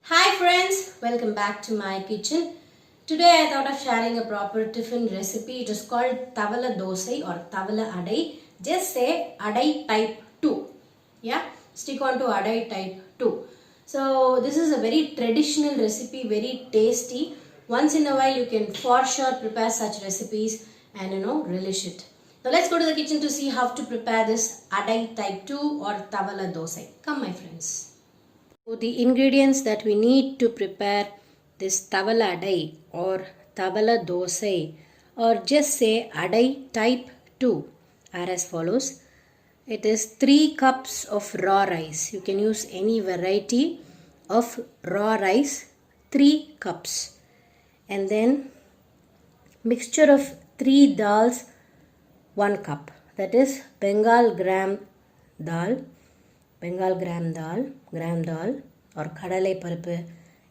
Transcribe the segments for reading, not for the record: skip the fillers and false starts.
Hi friends, welcome back to my kitchen. Today I thought of sharing a proper tiffin recipe. It is called Thavala dosai or Thavala Adai. Just say Adai type 2. Yeah, stick on to Adai type 2. So this is a very traditional recipe, very tasty. Once in a while you can for sure prepare such recipes and relish it. Now let's go to the kitchen to see how to prepare this Adai type 2 or Thavala dosai. Come my friends. So the ingredients that we need to prepare this Thavala Adai or Thavala dosai or just say Adai type 2 are as follows. It is 3 cups of raw rice. You can use any variety of raw rice, 3 cups. And then mixture of 3 dals, 1 cup. That is Bengal gram dal or kadalai paruppu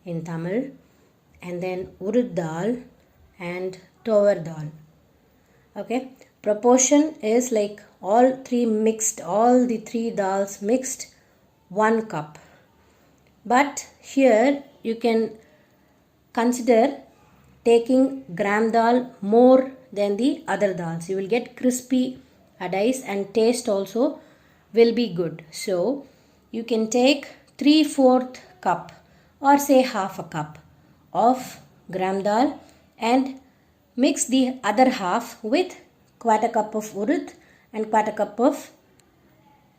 in Tamil, and then urud dal and tovar dal. Okay, proportion is like all the 3 dals mixed, 1 cup. But here you can consider taking gram dal more than the other dals. You will get crispy adais and taste also will be good. So you can take 3/4 cup or say half a cup of gram dal and mix the other half with quarter cup of urud and quarter cup of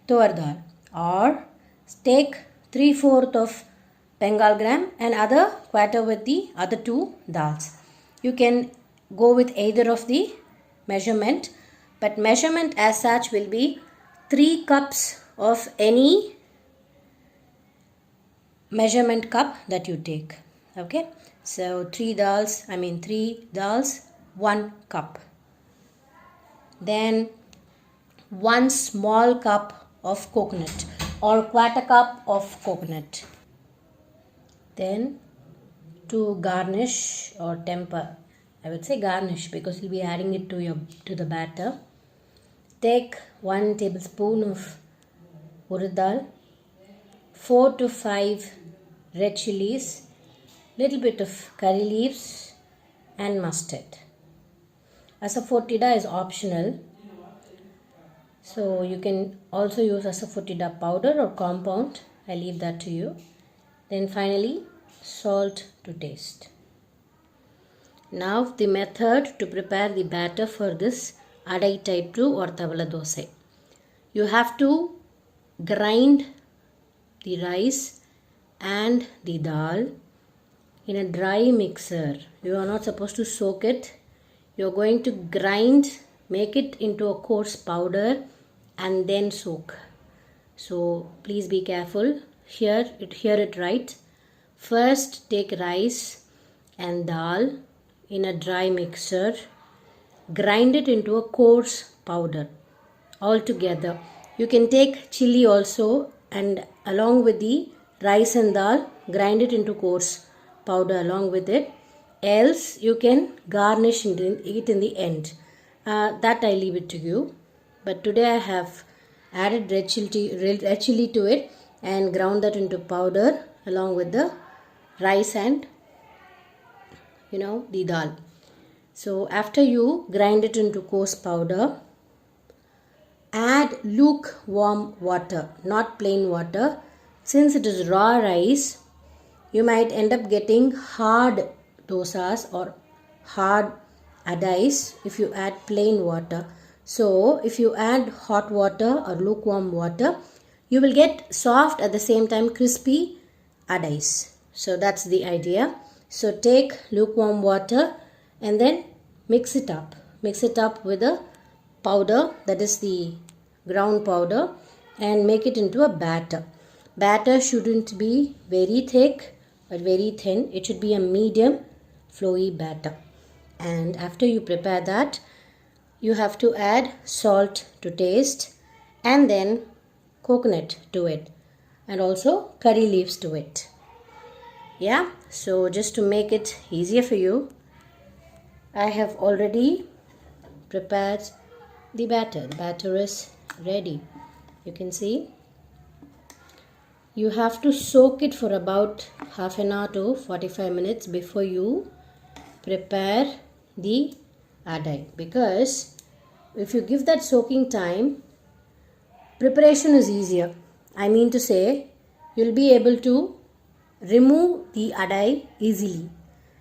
tovar dal, or take 3/4 of Bengal gram and other quarter with the other 2 dals. You can go with either of the measurement, but measurement as such will be 3 cups of any measurement cup that you take. Okay, so 3 dals, 1 cup. Then 1 small cup of coconut or quarter cup of coconut. Then to garnish or temper, I would say garnish because you'll be adding it to the batter. Take 1 tablespoon of urud dal, 4 to 5 red chilies, little bit of curry leaves and mustard. Asafoetida is optional, so you can also use asafoetida powder or compound. I leave that to you. Then finally salt to taste. Now the method to prepare the batter for this Adai type 2 or Thavala dosai. You have to grind the rice and the dal in a dry mixer. You are not supposed to soak it. You are going to grind, make it into a coarse powder and then soak. So please be careful. Hear it right. First take rice and dal in a dry mixer. Grind it into a coarse powder all together. You can take chili also and along with the rice and dal, grind it into coarse powder along with it. Else you can garnish it in the end. That I leave it to you. But today I have added red chili to it and ground that into powder along with the rice and the dal. So after you grind it into coarse powder, add lukewarm water, not plain water. Since it is raw rice, you might end up getting hard dosas or hard adais if you add plain water. So if you add hot water or lukewarm water, you will get soft at the same time crispy adais. So that's the idea. So take lukewarm water and then mix it up. Mix it up with a powder, that is the ground powder, and make it into a batter. Batter shouldn't be very thick or very thin. It should be a medium flowy batter. And after you prepare that, you have to add salt to taste and then coconut to it and also curry leaves to it. Yeah, so just to make it easier for you, I have already prepared the batter. The batter is ready. You can see You have to soak it for about half an hour to 45 minutes before you prepare the adai, because if you give that soaking time, preparation is easier. I mean to say, you'll be able to remove the adai easily,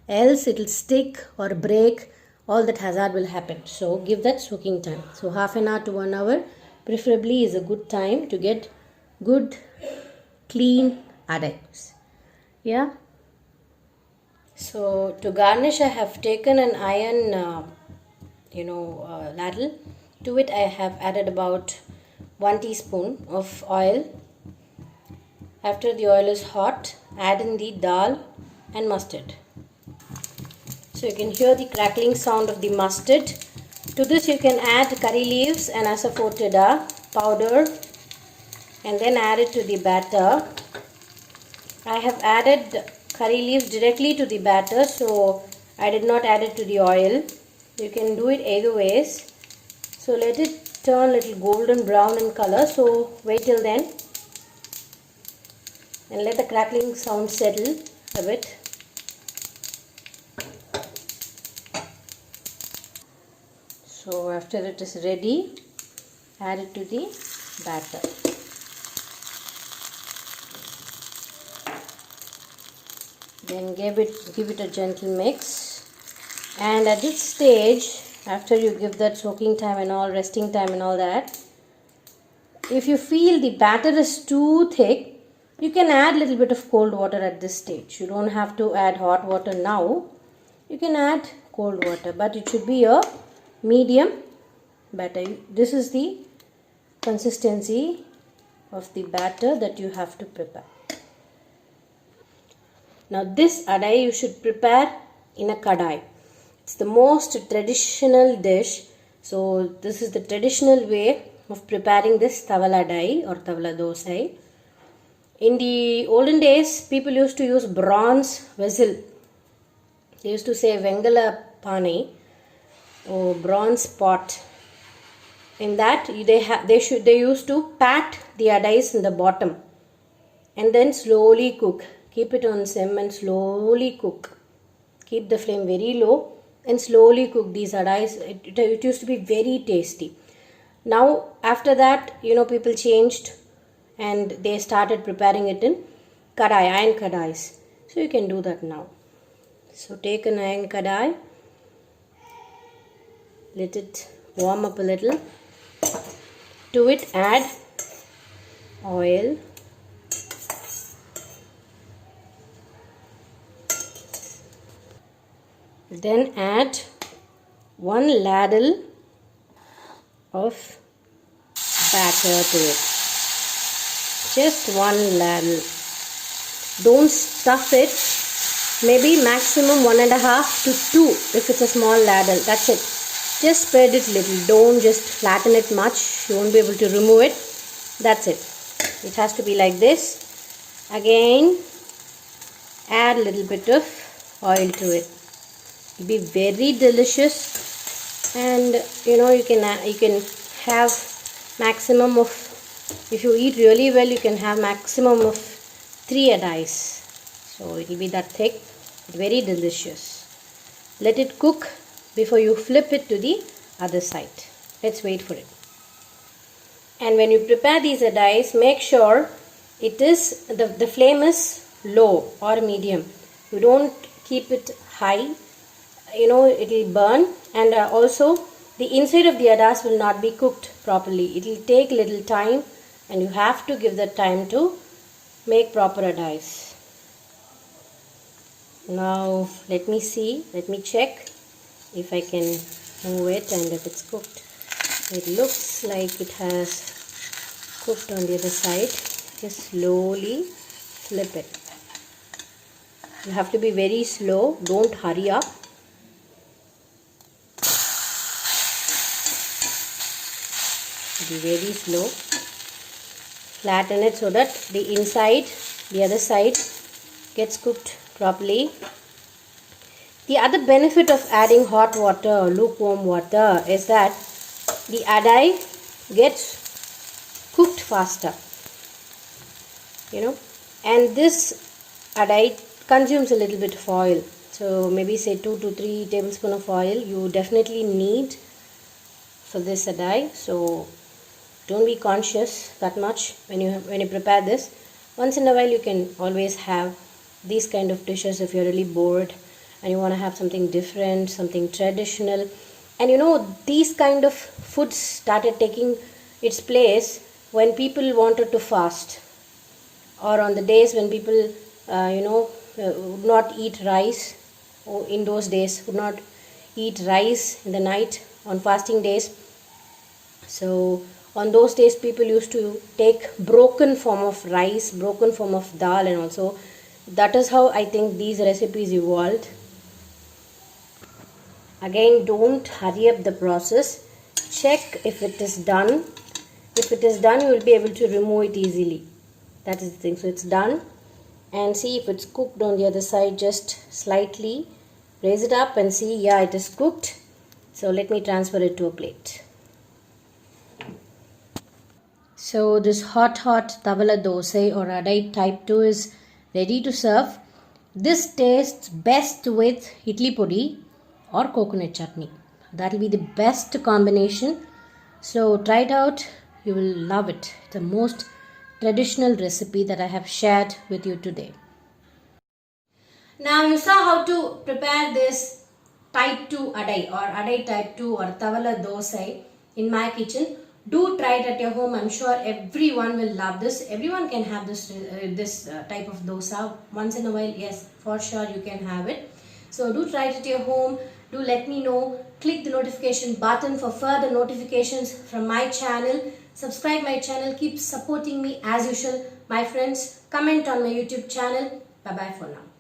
else it will stick or break. All that hazard will happen. So give that soaking time. So half an hour to 1 hour preferably is a good time to get good clean adais. Yeah. So to garnish, I have taken an iron ladle. To it I have added about 1 teaspoon of oil. After the oil is hot, add in the dal and mustard. So you can hear the crackling sound of the mustard. To this you can add curry leaves and asafoetida powder and then add it to the batter. I have added curry leaves directly to the batter, so I did not add it to the oil. You can do it either ways. So let it turn a little golden brown in color, so wait till then and let the crackling sound settle a bit. So after it is ready, add it to the batter. Then give it a gentle mix, and at this stage, after you give that soaking time and all, resting time and all that, if you feel the batter is too thick, you can add a little bit of cold water at this stage. You don't have to add hot water now. You can add cold water, but it should be a medium batter. This is the consistency of the batter that you have to prepare. Now this adai you should prepare in a kadai. It's the most traditional dish. So this is the traditional way of preparing this Thavala adai or Thavala dosai. In the olden days, people used to use bronze vessel. They used to say Vengala pani or bronze pot. In that they used to pat the adais in the bottom and then slowly cook. Keep it on sim and slowly cook. Keep the flame very low and slowly cook these adais. It used to be very tasty. Now after that, people changed and they started preparing it in kadai, iron kadais. So you can do that now. So take an iron kadai, let it warm up a little. To it add oil, then add 1 ladle of batter to it. Just 1 ladle. Don't stuff it. Maybe maximum 1.5 to 2 if it's a small ladle. That's it. Just spread it little. Don't just flatten it much. You won't be able to remove it. That's it. It has to be like this. Again, add a little bit of oil to it. It'll be very delicious, and you can have maximum of, if you eat really well, you can have maximum of 3 adais. So it will be that thick, very delicious. Let it cook before you flip it to the other side. Let's wait for it. And when you prepare these adais, make sure it is the flame is low or medium. You don't keep it high. It will burn, and also the inside of the adais will not be cooked properly. It will take little time, and you have to give that time to make proper adais. Now let me check if I can move it and if it's cooked. It looks like it has cooked on the other side. Just slowly flip it. You have to be very slow, don't hurry up. Be very slow. Flatten it so that the inside, the other side gets cooked properly. The other benefit of adding hot water or lukewarm water is that the adai gets cooked faster. you know. And this adai consumes a little bit of oil, so maybe say 2 to 3 tablespoons of oil you definitely need for this adai. So don't be conscious that much when you prepare this. Once in a while you can always have these kind of dishes if you're really bored and you want to have something different, something traditional. And you know, these kind of foods started taking its place when people wanted to fast, or on the days when people would not eat rice, or in those days would not eat rice in the night on fasting days. So on those days people used to take broken form of rice, broken form of dal, and also that is how I think these recipes evolved. Again, don't hurry up the process. Check if it is done. If it is done, you will be able to remove it easily. That is the thing. So it's done. And see if it's cooked on the other side. Just slightly raise it up and see, yeah, it is cooked. So let me transfer it to a plate. So this hot Thavala dosa or Adai type 2 is ready to serve. This tastes best with idli podi or coconut chutney. That will be the best combination. So try it out. You will love it. The most traditional recipe that I have shared with you today. Now you saw how to prepare this type 2 adai or adai type 2 or Thavala dosa in my kitchen. Do try it at your home. I'm sure everyone will love this. Everyone can have this type of dosa once in a while. Yes, for sure you can have it. So do try it at your home. Do let me know. Click the notification button for further notifications from my channel. Subscribe my channel. Keep supporting me as usual. My friends, comment on my YouTube channel. Bye bye for now.